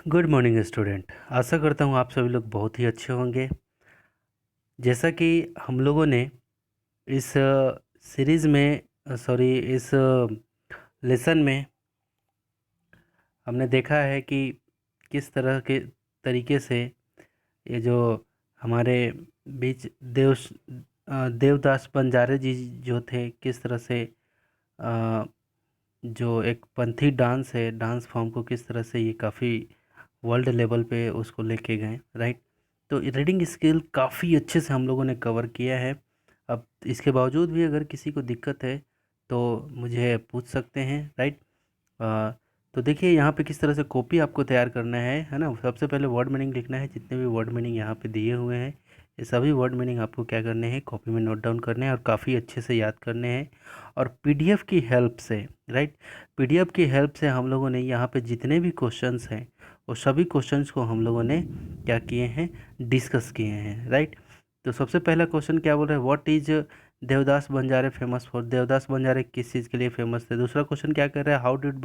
Good morning student. आशा करता हूँ आप सभी लोग बहुत ही अच्छे होंगे। जैसा कि हम लोगों ने इस सीरीज़ में इस लेसन में हमने देखा है कि किस तरह के तरीके से ये जो हमारे बीच देवदास बंजारे जी जो थे, किस तरह से अ, जो एक पंथी डांस है, डांस फॉर्म को किस तरह से ये काफ़ी वर्ल्ड लेवल पे उसको लेके गए, राइट। तो रीडिंग स्किल काफ़ी अच्छे से हम लोगों ने कवर किया है। अब इसके बावजूद भी अगर किसी को दिक्कत है तो मुझे पूछ सकते हैं, राइट। अ, तो देखिए यहाँ पे किस तरह से कॉपी आपको तैयार करना है ना। सबसे पहले वर्ड मीनिंग लिखना है। जितने भी वर्ड मीनिंग यहाँ पे दिए हुए हैं, ये सभी वर्ड मीनिंग आपको क्या करने हैं, कॉपी में नोट डाउन करने हैं और काफ़ी अच्छे से याद करने हैं। और पीडीएफ की हेल्प से, राइट, पीडीएफ की हेल्प से हम लोगों ने यहाँ पे जितने भी क्वेश्चंस हैं वो सभी क्वेश्चंस को हम लोगों ने क्या किए हैं, डिस्कस किए हैं, राइट। तो सबसे पहला क्वेश्चन क्या बोल रहा है, what is Devdas Banjare famous for. Devdas Banjare किस चीज़ के लिए फेमस थे। दूसरा क्वेश्चन क्या कर रहा है, how did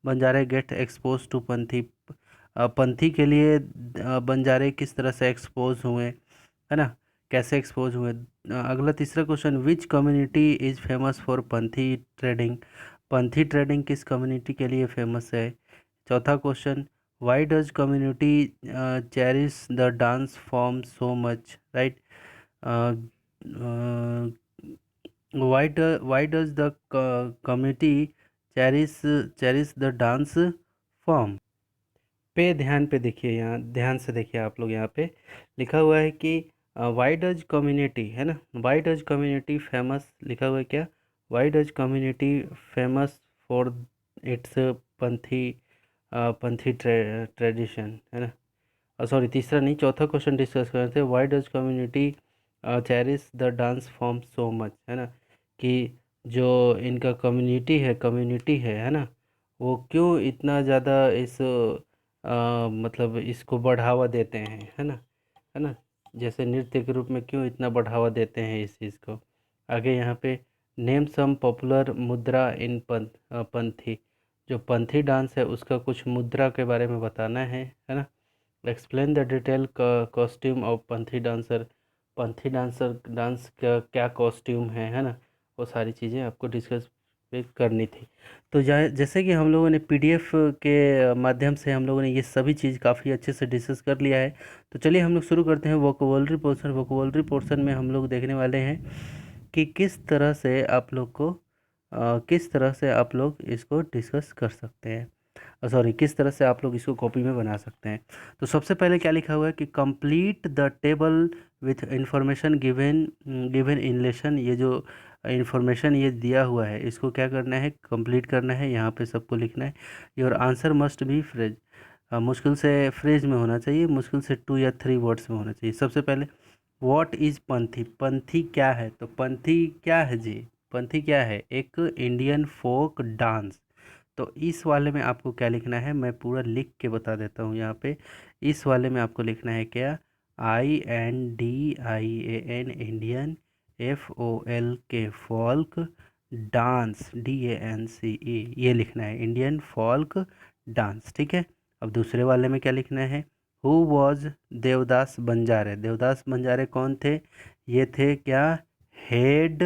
Banjare get expose to Panthi. Panthi के लिए बंजारे किस तरह से एक्सपोज हुए, है ना, कैसे एक्सपोज हुए। अगला तीसरा question, which community is famous for Panthi trading. Panthi trading किस कम्युनिटी के लिए फेमस है। चौथा question, why does community cherish the dance form so much, right. why does the committee cherish the dance form। पे ध्यान पे देखिए, यहाँ ध्यान से देखिए आप लोग। यहाँ पे लिखा हुआ है कि वाई डज कम्युनिटी, है ना, वाई डज कम्युनिटी फेमस लिखा हुआ है क्या, why does community famous for its Panthi Panthi tradition, है ना। सॉरी, तीसरा नहीं, चौथा क्वेश्चन डिस्कस कर रहे थे, why does community cherish the dance form so much, है ना, कि जो इनका कम्युनिटी है ना, वो क्यों इतना ज़्यादा इस मतलब इसको बढ़ावा देते हैं, है ना, जैसे नृत्य के रूप में क्यों इतना बढ़ावा देते हैं इस चीज़ को। आगे यहाँ पे नेम सम पॉपुलर मुद्रा इन पंथी, जो पंथी डांस है उसका कुछ मुद्रा के बारे में बताना है ना। Explain the detail costume of Panthi dancer. Panthi dancer dance का क्या कॉस्ट्यूम है ना, वो सारी चीज़ें आपको डिस्कस पे करनी थी। तो जैसे कि हम लोगों ने पीडीएफ के माध्यम से हम लोगों ने ये सभी चीज़ काफ़ी अच्छे से डिस्कस कर लिया है। तो चलिए हम लोग शुरू करते हैं वोकैबुलरी पोर्शन। वोकैबुलरी पोर्शन में हम लोग देखने वाले हैं कि किस तरह से आप लोग को किस तरह से आप लोग इसको डिस्कस कर सकते हैं, सॉरी, किस तरह से आप लोग इसको कॉपी में बना सकते हैं। तो सबसे पहले क्या लिखा हुआ है कि complete the table with information given given in lesson. ये जो इंफॉर्मेशन ये दिया हुआ है इसको क्या करना है, कंप्लीट करना है। यहाँ पे सबको लिखना है। Your answer must be phrase, मुश्किल से फ्रेज में होना चाहिए, मुश्किल से 2 या 3 वर्ड्स में होना चाहिए। सबसे पहले व्हाट इज़ पंथी। पंथी क्या है, तो पंथी क्या है जी, पंथी क्या है, एक इंडियन फोक डांस। तो इस वाले में आपको क्या लिखना है, मैं पूरा लिख के बता देता हूँ यहाँ पे। इस वाले में आपको लिखना है क्या, INDIAN Indian, FOLK folk, dance DANCE, ये लिखना है, इंडियन फॉल्क डांस, ठीक है। अब दूसरे वाले में क्या लिखना है, हु वॉज देवदास बंजारे। देवदास बंजारे कौन थे, ये थे क्या, हेड,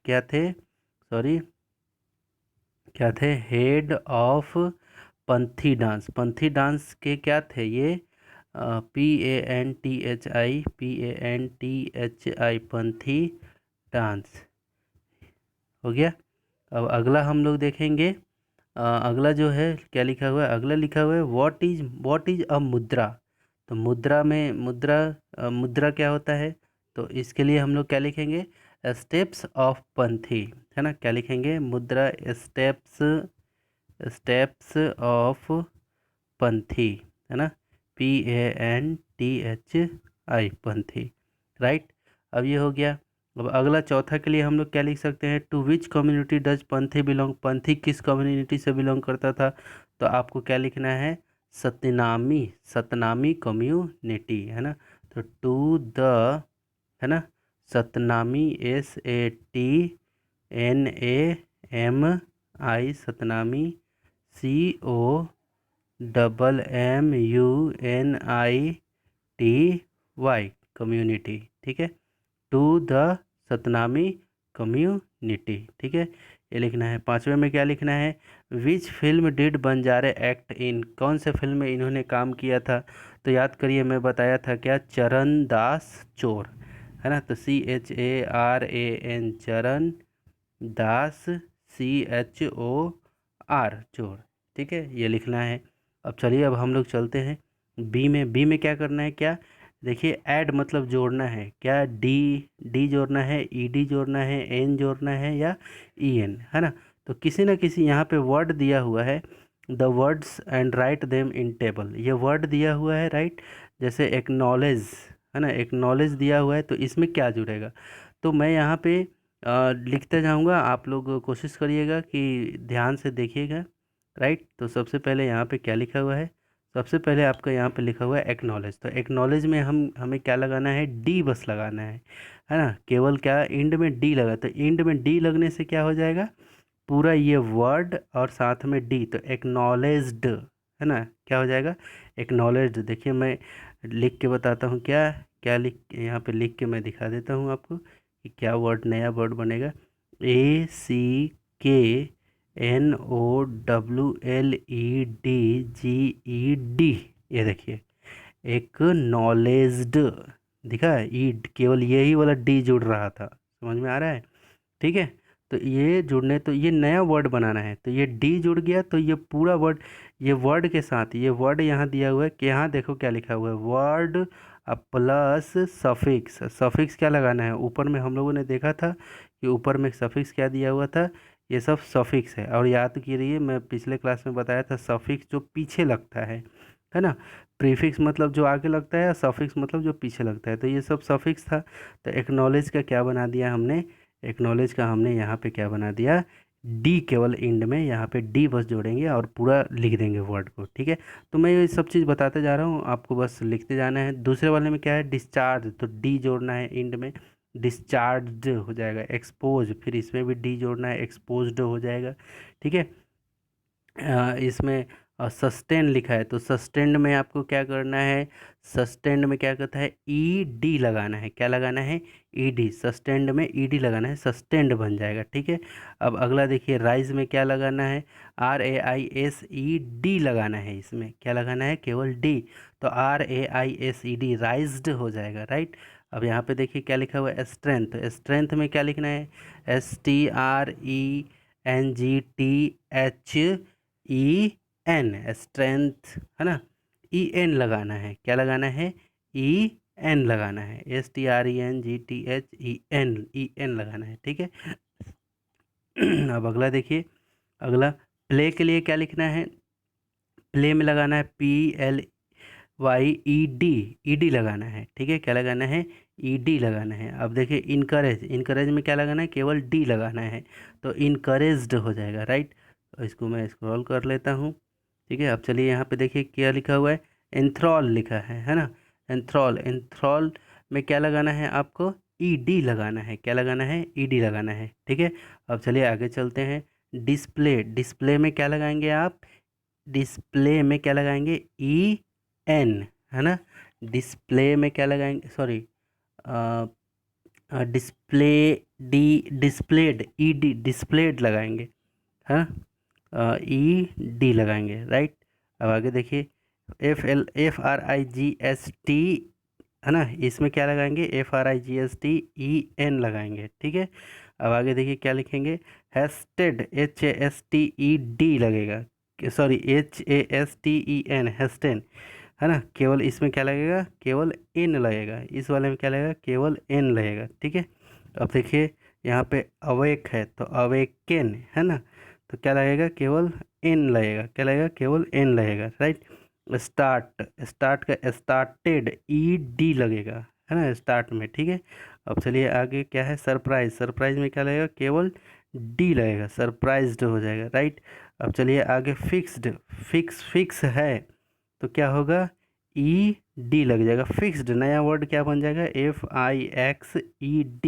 क्या थे, सॉरी, क्या थे, head of Panthi dance. Panthi dance के क्या थे ये, PANTHI पंथी डांस, हो गया। अब अगला हम लोग देखेंगे। अगला जो है क्या लिखा हुआ है, अगला लिखा हुआ है व्हाट इज अ मुद्रा। तो मुद्रा में मुद्रा क्या होता है, तो इसके लिए हम लोग क्या लिखेंगे, स्टेप्स ऑफ पंथी, है ना। क्या लिखेंगे, मुद्रा स्टेप्स, स्टेप्स ऑफ पंथी, है ना, PANTHI पंथी, राइट। अब ये हो गया। अब अगला चौथा के लिए हम लोग क्या लिख सकते हैं, to which community does Panthi belong. Panthi किस कम्युनिटी से बिलोंग करता था, तो आपको क्या लिखना है, सतनामी, सतनामी कम्युनिटी, है ना। तो टू द, है ना, Satnami, SATNAMI, Satnami, CO COMMUNITY, community, ठीक है। टू द सतनामी कम्युनिटी, ठीक है, ये लिखना है। पांचवें में क्या लिखना है, which film did Banjare act in, कौन से फिल्म में इन्होंने काम किया था, तो याद करिए मैं बताया था क्या, चरण दास चोर, है ना। तो CHARAN, चरण दास, CHOR, चोर, ठीक है, ये लिखना है। अब चलिए अब हम लोग चलते हैं बी में क्या करना है, क्या देखिए, ऐड मतलब जोड़ना है, क्या डी डी जोड़ना है, ईडी जोड़ना है, एन जोड़ना है या EN, है ना। तो किसी ना किसी यहाँ पे वर्ड दिया हुआ है, the words and write them in table, ये वर्ड दिया हुआ है, राइट। जैसे एक्नॉलेज, है ना, एक्नॉलेज दिया हुआ है, तो इसमें क्या जुड़ेगा, तो मैं यहाँ पे लिखते जाऊँगा, आप लोग कोशिश करिएगा कि ध्यान से देखिएगा, राइट। तो सबसे पहले यहाँ पे क्या लिखा हुआ है, सबसे पहले आपका यहाँ पे लिखा हुआ है एक्नॉलेज, तो एक्नॉलेज में हमें क्या लगाना है, डी बस लगाना है ना, केवल क्या इंड में डी लगा, तो इंड में डी लगने से क्या हो जाएगा, पूरा ये वर्ड और साथ में डी, तो एक्नॉलेज्ड, है ना, क्या हो जाएगा, एक्नॉलेज्ड। देखिए मैं लिख के बताता हूँ, क्या क्या लिख, यहाँ पे लिख के मैं दिखा देता हूँ आपको कि क्या वर्ड, नया वर्ड बनेगा, ACKNOWLEDGED, ये देखिए, एक नॉलेज्ड, दिखा है, ई केवल यही वाला डी जुड़ रहा था, समझ में आ रहा है, ठीक है। तो ये जुड़ने, तो ये नया वर्ड बनाना है, तो ये डी जुड़ गया, तो ये पूरा वर्ड, ये वर्ड के साथ ये वर्ड यहाँ दिया हुआ है कि यहाँ देखो क्या लिखा हुआ है, वर्ड प्लस सफिक्स, सफिक्स क्या लगाना है, ऊपर में हम लोगों ने देखा था कि ऊपर में सफिक्स क्या दिया हुआ था, ये सब सफिक्स है, और याद कीजिए मैं पिछले क्लास में बताया था, सफिक्स जो पीछे लगता है ना, प्रीफिक्स मतलब जो आगे लगता है, सफिक्स मतलब जो पीछे लगता है, तो ये सब सफिक्स था। तो एक्नॉलेज का क्या बना दिया हमने, एक्नॉलेज का हमने यहाँ पे क्या बना दिया, डी, केवल इंड में यहाँ पे डी बस जोड़ेंगे और पूरा लिख देंगे वर्ड को, ठीक है। तो मैं ये सब चीज़ बताते जा रहा हूँ, आपको बस लिखते जाना है। दूसरे वाले में क्या है, डिस्चार्ज, तो डी जोड़ना है इंड में, डिस्चार्ज्ड हो जाएगा। एक्सपोज, फिर इसमें भी डी जोड़ना है, एक्सपोज्ड हो जाएगा, ठीक है। इसमें सस्टेन लिखा है, तो सस्टेंड में आपको क्या करना है, सस्टेंड में क्या करता है, ED लगाना है, क्या लगाना है, ED, सस्टेंड में ED लगाना है, सस्टेंड बन जाएगा, ठीक है। अब अगला देखिए, राइज में क्या लगाना है, RAISED लगाना है, इसमें क्या लगाना है, केवल डी, तो RAISED, राइज्ड हो जाएगा, राइट। अब यहाँ पे देखिए क्या लिखा हुआ है, स्ट्रेंथ, स्ट्रेंथ में क्या लिखना है, STRENGTHEN, स्ट्रेंथ, है ना, EN लगाना है, क्या लगाना है, EN लगाना है, STRENGTHEN लगाना है, ठीक है। अब अगला देखिए, अगला प्ले के लिए क्या लिखना है, प्ले में लगाना है PLYED लगाना है, ठीक है, क्या लगाना है, ED लगाना है। अब देखिए इनकरेज, इनकरेज में क्या लगाना है, केवल डी लगाना है, तो इनकरेज्ड हो जाएगा, राइट। तो इसको मैं स्क्रॉल कर लेता हूँ, ठीक है। अब चलिए यहाँ पे देखिए क्या लिखा हुआ है, एंथ्रॉल लिखा है ना, एंथ्रॉल, एंथ्रॉल में क्या लगाना है आपको, ED लगाना है, क्या लगाना है, ED लगाना है, ठीक है। अब चलिए आगे चलते हैं, डिस्प्ले, डिस्प्ले में क्या लगाएंगे आप, डिस्प्ले में क्या लगाएंगे, EN, है ना, डिस्प्ले में क्या लगाएंगे, sorry, display, D, displayed, ED, displayed लगाएंगे, हाँ, ED लगाएंगे, राइट। अब आगे देखिए, FRIGST, है ना, इसमें क्या लगाएंगे, FRIGSTEN लगाएंगे, ठीक है। अब आगे देखिए क्या लिखेंगे, हेस्टेड, HASTED लगेगा, सॉरी HASTEN, हेस्टेन, है ना, केवल इसमें क्या लगेगा, केवल एन लगेगा, इस वाले में क्या लगेगा, केवल एन लगेगा, ठीक है। अब देखिए यहाँ पे अवेक है, तो अवेकेन, है ना, तो क्या लगेगा, केवल एन लगेगा, क्या लगेगा, केवल एन लगेगा, राइट। स्टार्ट, स्टार्ट का स्टार्टेड, ED लगेगा, है ना, स्टार्ट में, ठीक है। अब चलिए आगे क्या है, सरप्राइज, सरप्राइज में क्या लगेगा, केवल डी लगेगा, सरप्राइज्ड हो जाएगा, राइट। अब चलिए आगे, फिक्स्ड, फिक्स, फिक्स है, तो क्या होगा, ED लग जाएगा, फिक्स्ड, नया वर्ड क्या बन जाएगा, FIXED,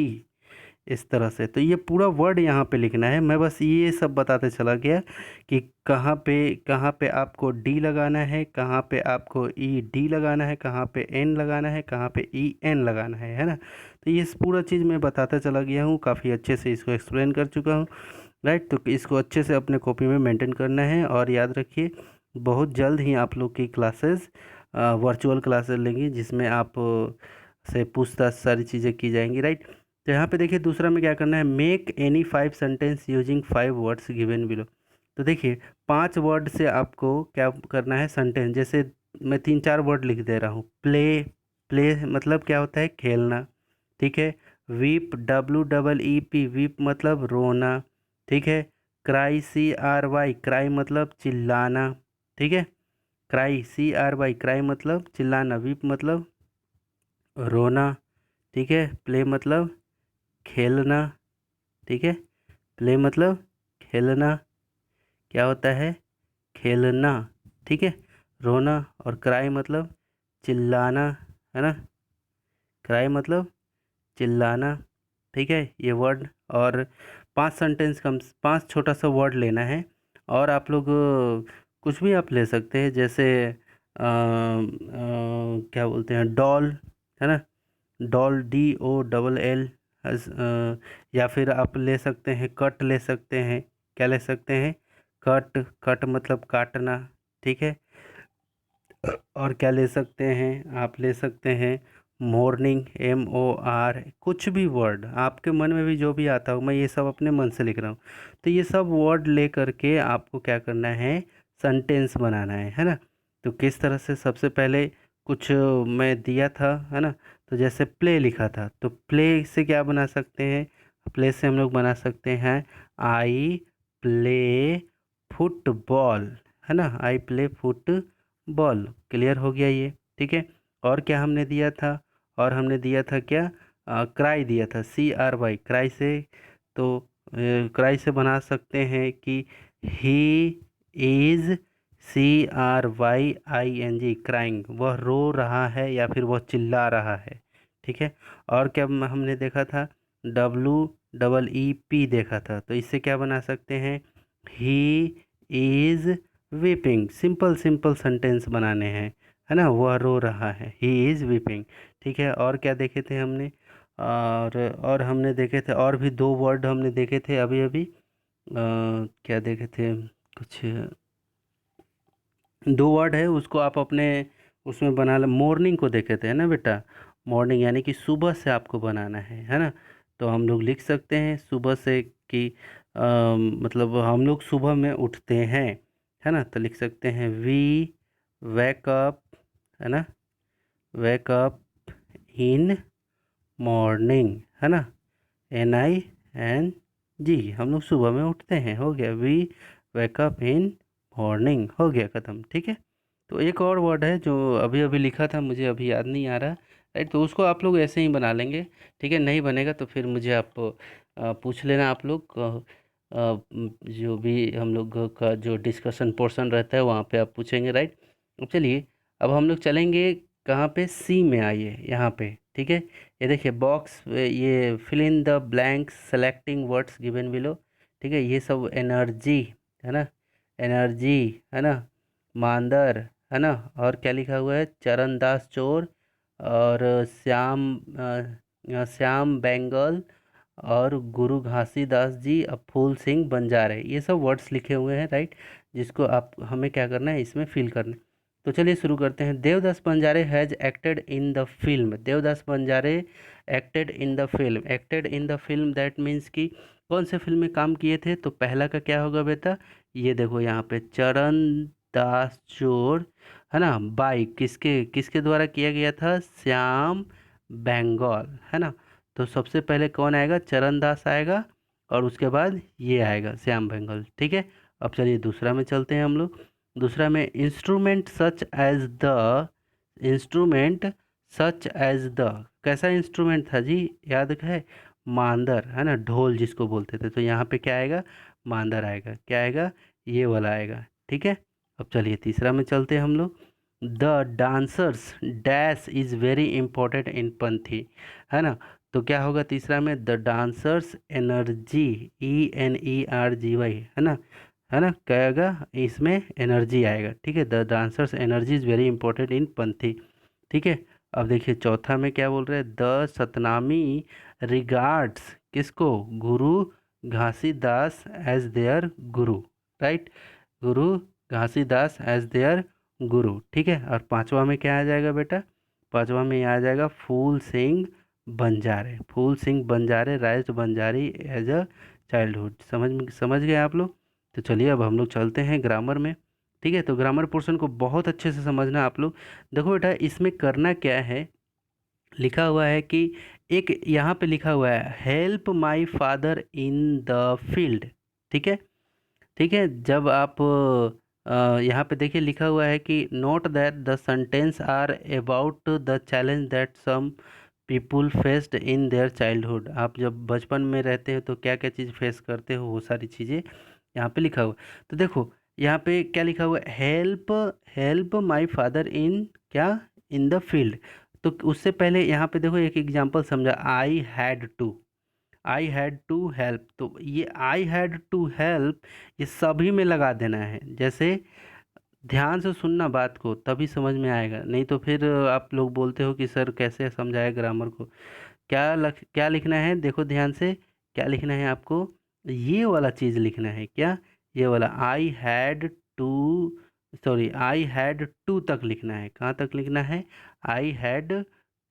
इस तरह से। तो ये पूरा वर्ड यहाँ पे लिखना है, मैं बस ये सब बताते चला गया कि कहाँ पे आपको डी लगाना है, कहाँ पे आपको ई डी लगाना है, कहाँ पे एन लगाना है, कहाँ पे ई एन लगाना है ना। तो ये पूरा चीज़ मैं बताता चला गया हूँ, काफ़ी अच्छे से इसको एक्सप्लेन कर चुका हूँ, राइट। तो इसको अच्छे से अपने कॉपी में मेंटेन करना है। और याद रखिए, बहुत जल्द ही आप लोग की क्लासेस वर्चुअल क्लासेस लेंगी, जिसमें आप से पूछताछ सारी चीज़ें की जाएंगी, राइट। तो यहाँ पे देखिए दूसरा में क्या करना है, make any 5 sentence using 5 words given below. तो देखिए 5 वर्ड से आपको क्या करना है सेंटेंस, जैसे मैं 3-4 वर्ड लिख दे रहा हूँ। प्ले, प्ले मतलब क्या होता है, खेलना, ठीक है। वीप, WEEP, वीप मतलब रोना, ठीक है। क्राई, CRY, क्राई मतलब चिल्लाना, ठीक है। क्राई, CRY, क्राई मतलब चिल्लाना, वीप मतलब रोना, ठीक है। प्ले मतलब खेलना, ठीक है। प्ले मतलब खेलना, क्या होता है, खेलना, ठीक है। रोना, और क्राई मतलब चिल्लाना, है ना। क्राई मतलब चिल्लाना, ठीक है, ये वर्ड। और 5 सेंटेंस कम, 5 छोटा सा वर्ड लेना है। और आप लोग कुछ भी आप ले सकते हैं, जैसे क्या बोलते हैं, डॉल, है ना। Doll, DOLL। या फिर आप ले सकते हैं कट, ले सकते हैं, क्या ले सकते हैं, कट, कट मतलब काटना, ठीक है। और क्या ले सकते हैं, आप ले सकते हैं मॉर्निंग, MOR, कुछ भी वर्ड आपके मन में भी जो भी आता हो, मैं ये सब अपने मन से लिख रहा हूँ। तो ये सब वर्ड ले करके आपको क्या करना है, सेंटेंस बनाना है ना। तो किस तरह से, सबसे पहले कुछ मैं दिया था, है ना। तो जैसे प्ले लिखा था, तो प्ले से क्या बना सकते हैं, प्ले से हम लोग बना सकते हैं आई प्ले फुटबॉल, है ना। आई प्ले फुटबॉल, क्लियर हो गया ये, ठीक है। और क्या हमने दिया था, और हमने दिया था क्या, क्राई दिया था, CRY, क्राई से। तो क्राई से बना सकते हैं कि ही इज़ CRYING, क्राइंग, वह रो रहा है या फिर वह चिल्ला रहा है, ठीक है। और क्या हमने देखा था, WEEP देखा था, तो इससे क्या बना सकते हैं, he is weeping. Simple simple sentence बनाने हैं, है ना। वह रो रहा है, ही इज़ वीपिंग, ठीक है। और क्या देखे थे हमने, और हमने देखे थे, और भी 2 वर्ड हमने देखे थे अभी अभी, क्या देखे थे, कुछ 2 वर्ड है, उसको आप अपने उसमें बना ले। मॉर्निंग को देखे थे, है ना बेटा। मॉर्निंग यानी कि सुबह से आपको बनाना है ना। तो हम लोग लिख सकते हैं सुबह से कि मतलब हम लोग सुबह में उठते हैं, है ना। तो लिख सकते हैं वी वेक अप, है ना, वेक अप इन मॉर्निंग, है ना। NING, हम लोग सुबह में उठते हैं, हो गया। वी वेकअप इन मॉर्निंग, हो गया, ख़त्म, ठीक है। तो एक और वर्ड है जो अभी अभी लिखा था, मुझे अभी याद नहीं आ रहा, राइट। तो उसको आप लोग ऐसे ही बना लेंगे, ठीक है। नहीं बनेगा तो फिर मुझे आप पूछ लेना, आप लोग जो भी हम लोग का जो डिस्कशन पोर्शन रहता है वहाँ पे आप पूछेंगे, राइट। अब चलिए, अब हम लोग चलेंगे कहाँ पे, सी में आइए यहाँ पे, ठीक है। ये देखिए बॉक्स, ये fill in the blanks selecting words given below, ठीक है। ये सब एनर्जी, है ना, एनर्जी, है ना, मांदर, है ना। और क्या लिखा हुआ है, चरणदास चोर, और श्याम बेंगल, और गुरु घासीदास जी, अब फूल सिंह बंजारे, ये सब वर्ड्स लिखे हुए हैं, राइट। जिसको आप हमें क्या करना है, इसमें फिल करना है। तो चलिए शुरू करते हैं। Devdas Banjare has acted in the film, Devdas Banjare acted in the film, acted in the film that means कि कौन से फिल्म में काम किए थे। तो पहला का क्या होगा बेटा, ये देखो यहाँ पे चरण दास चोर, है ना। बाई किसके किसके द्वारा किया गया था, श्याम बेंगल, है ना। तो सबसे पहले कौन आएगा, चरण दास आएगा, और उसके बाद ये आएगा श्याम बेंगल, ठीक है। अब चलिए दूसरा में चलते हैं हम लोग। दूसरा में instrument such as the, instrument such as the, कैसा इंस्ट्रूमेंट था जी, याद है, मांदर, है ना, ढोल जिसको बोलते थे। तो यहाँ पे क्या आएगा, मांदर आएगा, क्या आएगा, ये वाला आएगा, ठीक है। अब चलिए तीसरा में चलते हैं हम लोग। The dancers dash is very important in Panthi, है ना। तो क्या होगा तीसरा में, द डांसर्स एनर्जी, ENERGY, है ना क्या आएगा इसमें, एनर्जी आएगा। ठीक है, the dancers energy is very important in Panthi. ठीक है, अब देखिए चौथा में क्या बोल रहे हैं, द सतनामी रिगार्ड्स किसको, गुरु Ghasidas as there Guru, right, Guru Ghasidas as there गुरु। ठीक है, और पांचवा में क्या आ जाएगा बेटा, पांचवा में आ जाएगा Phool Singh Banjare, Phool Singh Banjare raise Banjari as a childhood. समझ गए आप लोग। तो चलिए अब हम लोग चलते हैं ग्रामर में। ठीक है, तो ग्रामर पोर्शन को बहुत अच्छे से समझना आप लोग। देखो बेटा इसमें करना क्या है, लिखा हुआ है कि एक यहाँ पे लिखा हुआ है help my father in the field. ठीक है, ठीक है, जब आप यहाँ पे देखिए लिखा हुआ है कि note that the sentence are about the challenge that some people faced in their childhood. आप जब बचपन में रहते हैं तो क्या क्या चीज़ फेस करते हो, वो सारी चीज़ें यहाँ पे लिखा हुआ। तो देखो यहाँ पे क्या लिखा हुआ है, हेल्प हेल्प माय फादर इन क्या, इन द फील्ड। तो उससे पहले यहाँ पे देखो एक एग्जांपल समझा, आई हैड टू हेल्प। तो ये आई हैड टू हेल्प ये सभी में लगा देना है। जैसे ध्यान से सुनना बात को, तभी समझ में आएगा, नहीं तो फिर आप लोग बोलते हो कि सर कैसे समझाया ग्रामर को। क्या लिखना है, देखो ध्यान से, क्या लिखना है आपको, ये वाला चीज़ लिखना है, क्या, ये वाला आई हैड टू तक लिखना है। कहाँ तक लिखना है, आई हैड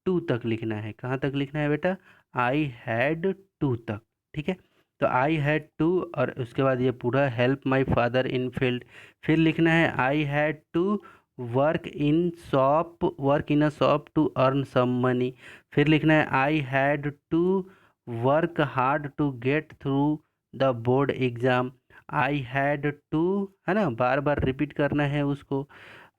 टू तक लिखना है। कहाँ तक लिखना है बेटा, आई हैड टू तक। ठीक है, तो आई हैड टू और उसके बाद ये पूरा help my father in field. फिर लिखना है I had to work in a shop to earn some money. फिर लिखना है I had to work hard to get through the board exam. I had to, है ना, बार बार रिपीट करना है उसको,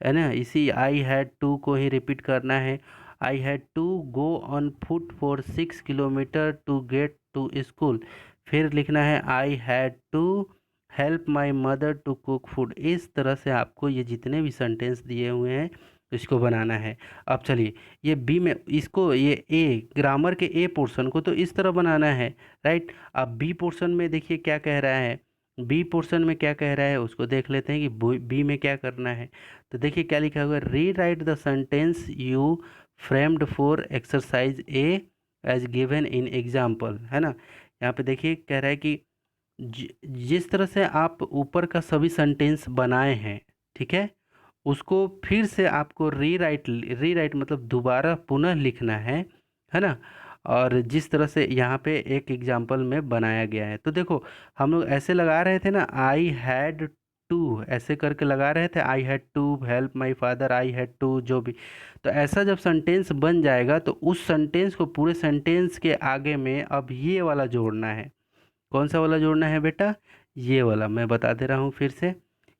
है ना, इसी आई हैड टू को ही रिपीट करना है। I had to go on foot for 6 kilometre to get to school. फिर लिखना है I had to help my mother to cook food. इस तरह से आपको ये जितने भी सेंटेंस दिए हुए हैं इसको बनाना है। अब चलिए ये बी में इसको, ये ए ग्रामर के ए पोर्शन को तो इस तरह बनाना है, राइट। अब बी पोर्शन में देखिए क्या कह रहा है, बी पोर्शन में क्या कह रहा है उसको देख लेते हैं कि बी में क्या करना है। तो देखिए क्या लिखा हुआ है, rewrite the sentence you framed for exercise A as given in example, है ना। यहाँ पे देखिए कह रहा है कि जिस तरह से आप ऊपर का सभी सेंटेंस बनाए हैं, ठीक है, उसको फिर से आपको रीराइट मतलब दोबारा पुनः लिखना है ना। और जिस तरह से यहाँ पे एक एग्जांपल में बनाया गया है, तो देखो हम लोग ऐसे लगा रहे थे ना, आई हैड टू ऐसे करके लगा रहे थे, I had to help my father, I had to जो भी। तो ऐसा जब सेंटेंस बन जाएगा तो उस सेंटेंस को पूरे सेंटेंस के आगे में अब ये वाला जोड़ना है। कौन सा वाला जोड़ना है बेटा, ये वाला मैं बता दे रहा हूँ फिर से।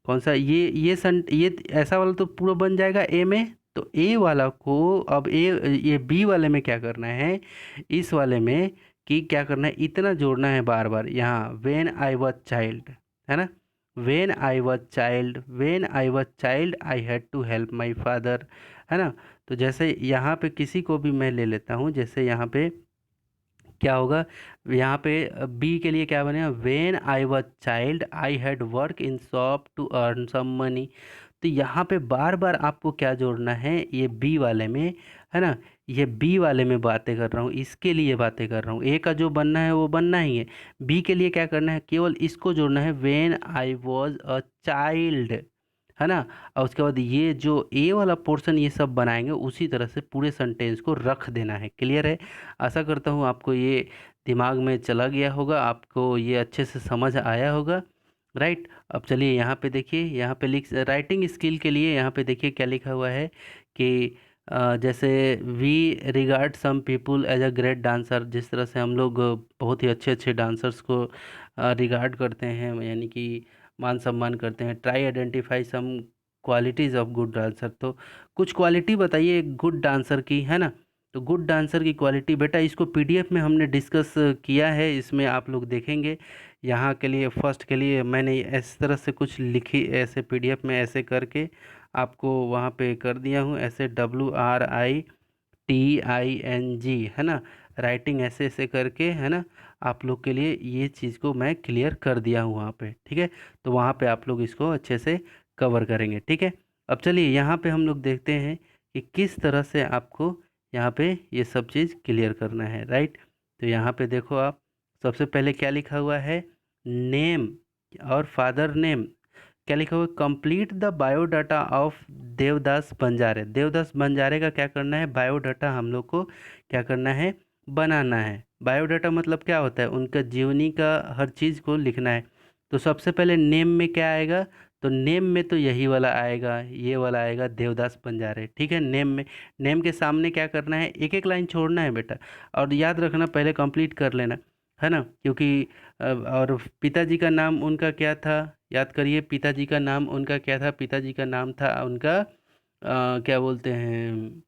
कौन सा, ये ऐसा वाला तो पूरा बन जाएगा ए में। तो ए वाला को अब ये बी वाले में क्या करना है, इस वाले में कि क्या करना है, इतना जोड़ना है बार बार यहाँ, वेन आई वॉज चाइल्ड, है ना, when I was child I had to help my father, है ना। तो जैसे यहाँ पे किसी को भी मैं ले लेता हूँ, जैसे यहाँ पे क्या होगा, यहाँ पे बी के लिए क्या बनेगा, when I was child I had work in shop to earn some money. तो यहाँ पे बार बार आपको क्या जोड़ना है, ये बी वाले में, है ना, ये बी वाले में बातें कर रहा हूँ, इसके लिए बातें कर रहा हूँ। ए का जो बनना है वो बनना ही है, बी के लिए क्या करना है, केवल इसको जोड़ना है, when I was a child, है ना। और उसके बाद ये जो ए वाला पोर्शन ये सब बनाएंगे उसी तरह से पूरे सेंटेंस को रख देना है। क्लियर है, आशा करता हूँ आपको ये दिमाग में चला गया होगा, आपको ये अच्छे से समझ आया होगा, राइट। अब चलिए यहाँ पे देखिए, यहाँ पे राइटिंग स्किल के लिए यहाँ पे देखिए क्या लिखा हुआ है कि जैसे we regard some people as a great dancer, जिस तरह से हम लोग बहुत ही अच्छे अच्छे डांसर्स को रिगार्ड करते हैं, यानी कि मान सम्मान करते हैं। Try identify some qualities of good dancer, तो कुछ क्वालिटी बताइए गुड डांसर की, है ना। तो गुड डांसर की क्वालिटी बेटा इसको पीडीएफ में हमने डिस्कस किया है, इसमें आप लोग देखेंगे। यहाँ के लिए फर्स्ट के लिए मैंने इस तरह से कुछ लिखी, ऐसे पीडीएफ में ऐसे करके आपको वहाँ पे कर दिया हूँ, ऐसे WRITING, है ना। राइटिंग ऐसे ऐसे करके, है ना, आप लोग के लिए ये चीज़ को मैं क्लियर कर दिया हूँ वहाँ पे, ठीक है। तो वहाँ पे आप लोग इसको अच्छे से कवर करेंगे, ठीक है। अब चलिए यहाँ पे हम लोग देखते हैं कि किस तरह से आपको यहाँ पे ये सब चीज़ क्लियर करना है, राइट। तो यहाँ पे देखो आप, सबसे पहले क्या लिखा हुआ है, नेम और फादर नेम। क्या लिखा हुआ है, complete the biodata of Devdas Banjare. Devdas Banjare का क्या करना है, बायोडाटा हम लोग को क्या करना है, बनाना है। बायोडाटा मतलब क्या होता है, उनका जीवनी का हर चीज़ को लिखना है। तो सबसे पहले नेम में क्या आएगा, तो नेम में तो यही वाला आएगा, ये वाला आएगा, देवदास बंजारे, ठीक है। नेम में, नेम के सामने क्या करना है, एक एक लाइन छोड़ना है बेटा, और याद रखना पहले कंप्लीट कर लेना, है ना, क्योंकि और पिताजी का नाम उनका क्या था, याद करिए, पिताजी का नाम उनका क्या था, पिताजी का नाम था उनका क्या बोलते हैं,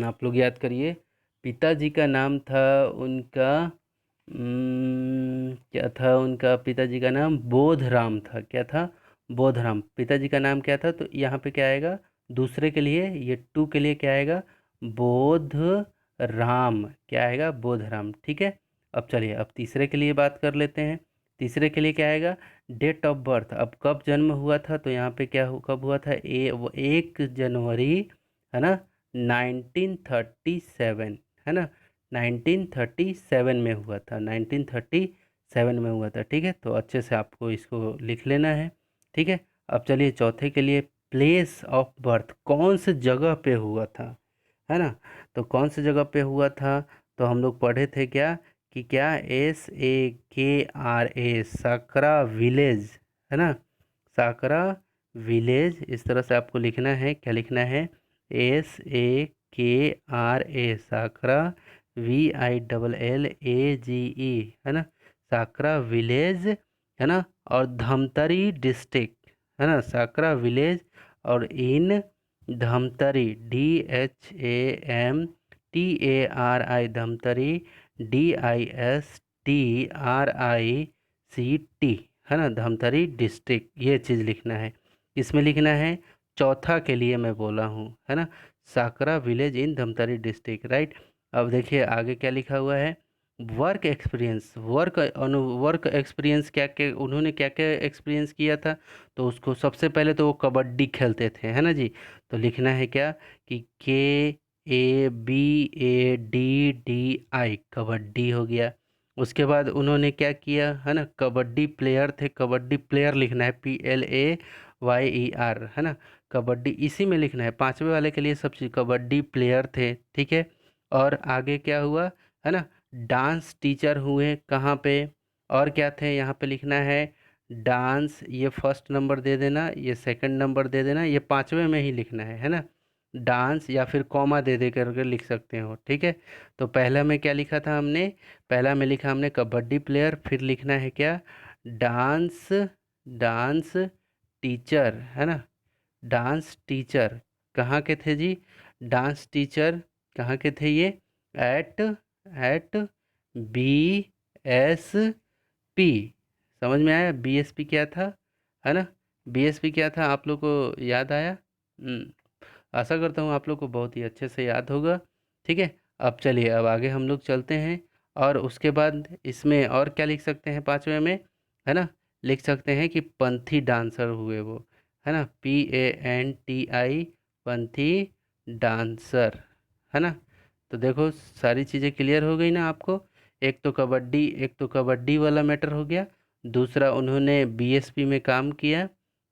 आप लोग याद करिए, पिताजी का नाम था उनका, क्या था उनका पिताजी का नाम, बोधराम था। क्या था, बोधराम, पिताजी का नाम क्या था। तो यहाँ पे क्या आएगा, दूसरे के लिए, ये टू के लिए क्या आएगा, बोध राम, क्या आएगा, बोधराम, ठीक है। अब चलिए, अब तीसरे के लिए बात कर लेते हैं। तीसरे के लिए क्या आएगा, डेट ऑफ बर्थ, अब कब जन्म हुआ था, तो यहाँ पे क्या कब हुआ था, 1 जनवरी, है ना, 1937, है ना, 1937 में हुआ था, 1937 में हुआ था, ठीक है। तो अच्छे से आपको इसको लिख लेना है, ठीक है। अब चलिए चौथे के लिए, प्लेस ऑफ बर्थ, कौन से जगह पे हुआ था, है ना। तो कौन सी जगह पे हुआ था, तो हम लोग पढ़े थे क्या, कि क्या, SAKRA, सकरा विलेज, है ना, सकरा विलेज, इस तरह से आपको लिखना है, क्या लिखना है, SAKRA, सकरा, VILLAGE, है ना, सकरा विलेज, है ना, और धमतरी डिस्ट्रिक्ट, है ना, सकरा विलेज, और इन धमतरी, DHAMTARI, धमतरी, DISTRICT, है ना, धमतरी डिस्ट्रिक्ट, ये चीज़ लिखना है, इसमें लिखना है। चौथा के लिए मैं बोला हूँ, है ना, Sakra village in Dhamtari district, right. अब देखिए आगे क्या लिखा हुआ है, वर्क एक्सपीरियंस, वर्क एक्सपीरियंस, क्या क्या उन्होंने क्या क्या एक्सपीरियंस किया था। तो उसको सबसे पहले तो वो कबड्डी खेलते थे, है ना जी। तो लिखना है क्या, कि KABADDI, कबड्डी हो गया। उसके बाद उन्होंने क्या किया, है ना, कबड्डी प्लेयर थे, कबड्डी प्लेयर लिखना है, PLAYER, है ना, कबड्डी इसी में लिखना है, पांचवे वाले के लिए सब चीज़, कबड्डी प्लेयर थे, ठीक है। और आगे क्या हुआ, है ना, डांस टीचर हुए कहाँ पे, और क्या थे, यहाँ पे लिखना है डांस, ये फर्स्ट नंबर दे देना, ये सेकंड नंबर दे देना, ये पांचवे में ही लिखना है ना, डांस, या फिर कॉमा दे दे करके लिख सकते हो, ठीक है। तो पहला में क्या लिखा था हमने, पहला में लिखा हमने कबड्डी प्लेयर, फिर लिखना है क्या, डांस, डांस टीचर, है ना, डांस टीचर कहाँ के थे जी, डांस टीचर कहाँ के थे ये, एट एट BSP, समझ में आया, BSP क्या था, है ना, BSP क्या था, आप लोग को याद आया। आशा करता हूँ आप लोग को बहुत ही अच्छे से याद होगा, ठीक है। अब चलिए, अब आगे हम लोग चलते हैं, और उसके बाद इसमें और क्या लिख सकते हैं पांचवे में, है ना, लिख सकते हैं कि पंथी डांसर हुए वो, है ना, PANTI, पंथी डांसर, है ना। तो देखो सारी चीज़ें क्लियर हो गई ना आपको, एक तो कबड्डी वाला मैटर हो गया, दूसरा उन्होंने BSP में काम किया,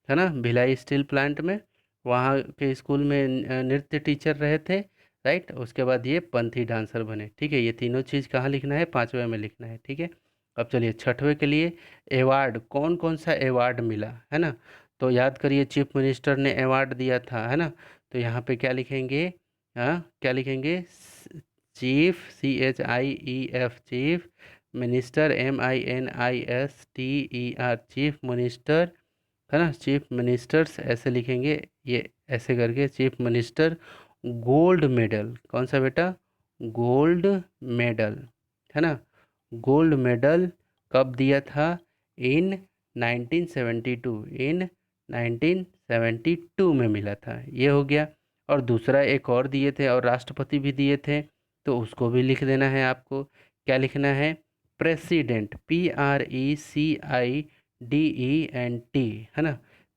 है ना, भिलाई स्टील प्लांट में, वहाँ के स्कूल में नृत्य टीचर रहे थे, राइट। उसके बाद ये पंथी डांसर बने, ठीक है। ये तीनों चीज़ कहाँ लिखना है, पांचवे में लिखना है, ठीक है। अब चलिए छठवें के लिए, अवार्ड, कौन कौन सा अवार्ड मिला, है ना। तो याद करिए, चीफ मिनिस्टर ने अवार्ड दिया था, है ना। तो यहाँ पे क्या लिखेंगे, हाँ क्या लिखेंगे, chief, CHIEF, chief minister, MINISTER, chief minister, है ना, चीफ मिनिस्टर्स ऐसे लिखेंगे, ये ऐसे करके, चीफ मिनिस्टर गोल्ड मेडल, कौन सा बेटा, गोल्ड मेडल, है ना, गोल्ड मेडल कब दिया था, इन 1972, इन 1972 में मिला था, ये हो गया। और दूसरा एक और दिए थे, और राष्ट्रपति भी दिए थे, तो उसको भी लिख देना है आपको। क्या लिखना है? प्रेसिडेंट, PRECIDENT, है ना,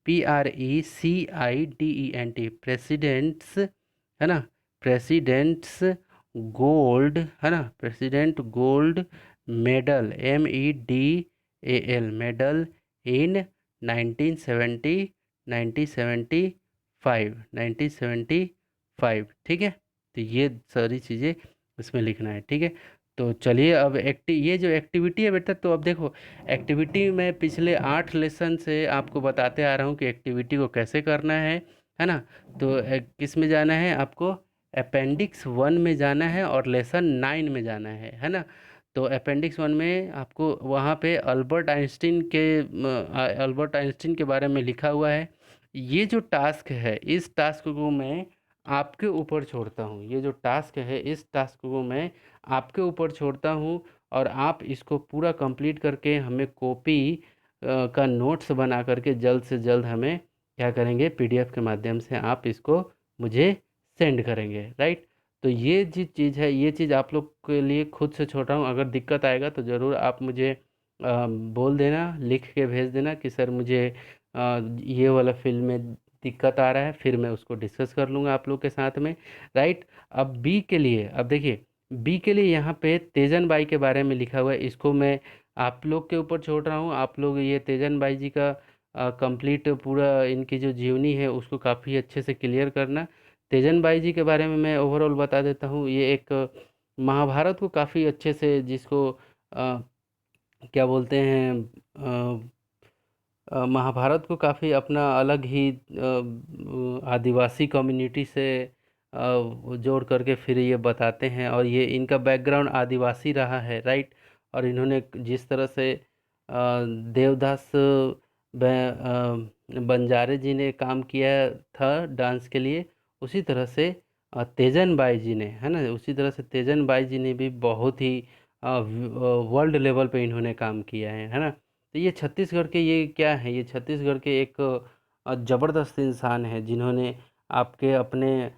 PRECIDENT, प्रेसिडेंट्स, है ना, प्रेसिडेंट्स गोल्ड, है ना, president gold medal, MEDAL, medal in 1970, 1975, 1975, ठीक है। तो ये सारी चीज़ें इसमें लिखना है, ठीक है। तो चलिए अब ये जो एक्टिविटी है बेटा, तो अब देखो, एक्टिविटी में पिछले 8 लेसन से आपको बताते आ रहा हूँ कि एक्टिविटी को कैसे करना है ना। तो किस में जाना है आपको? अपेंडिक्स 1 में जाना है और लेसन 9 में जाना है ना। तो अपेंडिक्स 1 में आपको वहाँ पे अल्बर्ट आइंस्टीन के बारे में लिखा हुआ है। ये जो टास्क है, इस टास्क को मैं आपके ऊपर छोड़ता हूँ। ये जो टास्क है, इस टास्क को मैं आपके ऊपर छोड़ता हूँ, और आप इसको पूरा कंप्लीट करके हमें कॉपी का नोट्स बना करके जल्द से जल्द हमें क्या करेंगे, PDF के माध्यम से आप इसको मुझे सेंड करेंगे, राइट। तो ये जी चीज़ है, ये चीज़ आप लोग के लिए खुद से छोड़ रहा हूँ। अगर दिक्कत आएगा तो ज़रूर आप मुझे बोल देना, लिख के भेज देना कि सर मुझे ये वाला फील्ड में दिक्कत आ रहा है, फिर मैं उसको डिस्कस कर लूँगा आप लोग के साथ में, राइट। अब बी के लिए, अब देखिए बी के लिए यहाँ पे तेजन बाई के बारे में लिखा हुआ है, इसको मैं आप लोग के ऊपर छोड़ रहा हूँ। आप लोग ये तेजन बाई जी का कंप्लीट पूरा इनकी जो जीवनी है उसको काफ़ी अच्छे से क्लियर करना। तेजन बाई जी के बारे में मैं ओवरऑल बता देता हूँ। ये एक महाभारत को काफ़ी अच्छे से, जिसको क्या बोलते हैं, महाभारत को काफ़ी अपना अलग ही आदिवासी कम्युनिटी से जोड़ करके फिर ये बताते हैं, और ये इनका बैकग्राउंड आदिवासी रहा है, राइट। और इन्होंने जिस तरह से देवदास बंजारे जी ने काम किया था डांस के लिए, उसी तरह से तेजन बाई जी ने, है ना, उसी तरह से तेजन बाई जी ने भी बहुत ही वर्ल्ड लेवल पे इन्होंने काम किया है ना। तो ये छत्तीसगढ़ के, ये क्या है, ये छत्तीसगढ़ के एक ज़बरदस्त इंसान है, जिन्होंने आपके अपने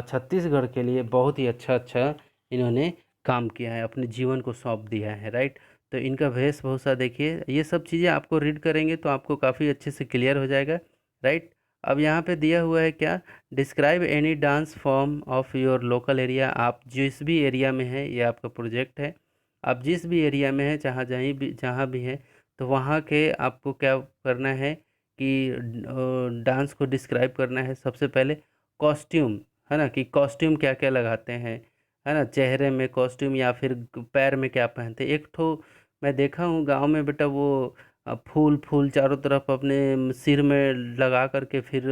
छत्तीसगढ़ के लिए बहुत ही अच्छा अच्छा इन्होंने काम किया है, अपने जीवन को सौंप दिया है, राइट। तो इनका वेशभूषा देखिए, ये सब चीज़ें आपको रीड करेंगे तो आपको काफ़ी अच्छे से क्लियर हो जाएगा, राइट। अब यहाँ पे दिया हुआ है क्या, describe any dance form of your local area. आप जिस भी एरिया में है, ये आपका प्रोजेक्ट है, आप जिस भी एरिया में है, जहाँ भी है, तो वहाँ के आपको क्या करना है कि डांस को डिस्क्राइब करना है। सबसे पहले कॉस्ट्यूम, है ना, कि कॉस्ट्यूम क्या क्या लगाते हैं, है ना, चेहरे में कॉस्ट्यूम या फिर पैर में क्या पहनते हैं। एक ठो मैं देखा हूँ गांव में बेटा, वो फूल फूल चारों तरफ अपने सिर में लगा करके, फिर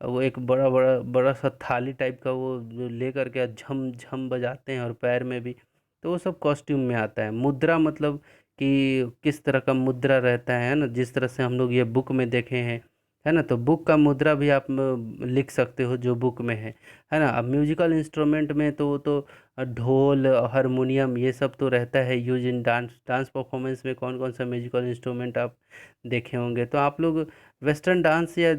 वो एक बड़ा बड़ा बड़ा सा थाली टाइप का वो जो ले करके झम झम बजाते हैं, और पैर में भी। तो वो सब कॉस्ट्यूम में आता है। मुद्रा मतलब कि किस तरह का मुद्रा रहता है ना, जिस तरह से हम लोग ये बुक में देखे हैं, है ना। तो बुक का मुद्रा भी आप लिख सकते हो जो बुक में है ना। अब म्यूजिकल इंस्ट्रूमेंट में तो वो तो ढोल, हारमोनियम, ये सब तो रहता है यूज इन डांस परफॉर्मेंस में। कौन कौन सा म्यूजिकल इंस्ट्रूमेंट आप देखे होंगे। तो आप लोग वेस्टर्न डांस या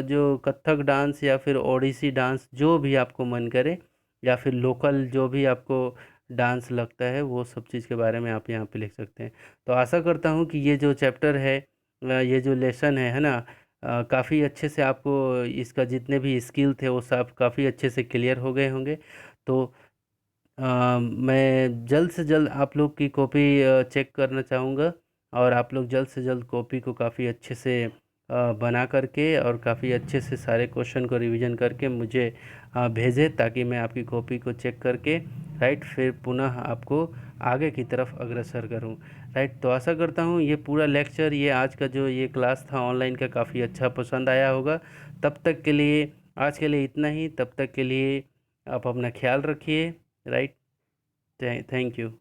जो कथक डांस या फिर ओडिसी डांस, जो भी आपको मन करे, या फिर लोकल जो भी आपको डांस लगता है, वो सब चीज़ के बारे में आप यहाँ पे लिख सकते हैं। तो आशा करता हूँ कि ये जो चैप्टर है, ये जो लेसन है ना, काफ़ी अच्छे से आपको इसका जितने भी स्किल थे वो सब काफ़ी अच्छे से क्लियर हो गए होंगे। तो मैं जल्द से जल्द आप लोग की कॉपी चेक करना चाहूँगा, और आप लोग जल्द से जल्द कॉपी को काफ़ी अच्छे से बना करके और काफ़ी अच्छे से सारे क्वेश्चन को रिवीजन करके मुझे भेजें, ताकि मैं आपकी कॉपी को चेक करके, राइट, फिर पुनः आपको आगे की तरफ अग्रसर करूं, राइट। तो आशा करता हूं ये पूरा लेक्चर, ये आज का जो ये क्लास था ऑनलाइन का, काफ़ी अच्छा पसंद आया होगा। तब तक के लिए, आज के लिए इतना ही। तब तक के लिए आप अपना ख्याल रखिए, राइट। Thank you.